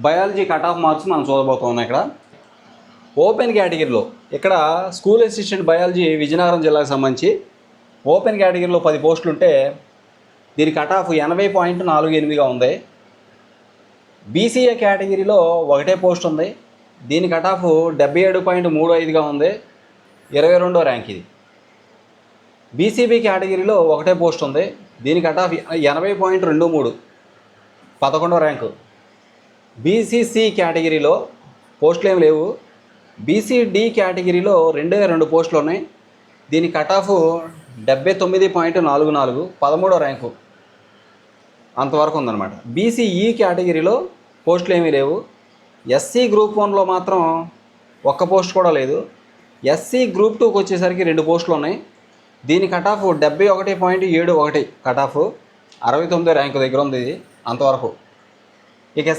Biology cut off marks మనం చూడబోతున్నాం. ఇక్కడ ఓపెన్ కేటగిరీలో ఇక్కడ స్కూల్ అసిస్టెంట్ బయాలజీ విజయనగరం జిల్లాకు సంబంధించి ఓపెన్ కేటగిరీలో 10 పోస్టులు ఉంటే దీని కట్ ఆఫ్ 80.48గా ఉంది. బీసీఏ కేటగిరీలో ఒకటే పోస్ట్ ఉంది, దీని కట్ ఆఫ్ 77.35గా ఉంది, 22వ ర్యాంక్ ఇది. బీసీబీ కేటగిరీలో ఒకటే పోస్ట్ ఉంది, దీని కట్ ఆఫ్ 80.23, 11వ ర్యాంకు. బీసీసీ కేటగిరీలో పోస్టులు ఏమి లేవు. బీసీడీ కేటగిరీలో 2 పోస్టులు ఉన్నాయి, దీని కట్ ఆఫ్ 79.44, 13వ ర్యాంకు. అంతవరకు ఉందన్నమాట. బీసీఈ కేటగిరీలో పోస్టులు ఏమీ లేవు. ఎస్సీ గ్రూప్ 1లో మాత్రం ఒక్క పోస్ట్ కూడా లేదు. ఎస్సీ గ్రూప్ 2కి వచ్చేసరికి 2 పోస్టులు ఉన్నాయి, దీని కట్ ఆఫ్ 71.71 కట్ ఆఫ్, 69వ ర్యాంకు దగ్గర ఉంది ఇది. అంతవరకు. ఇక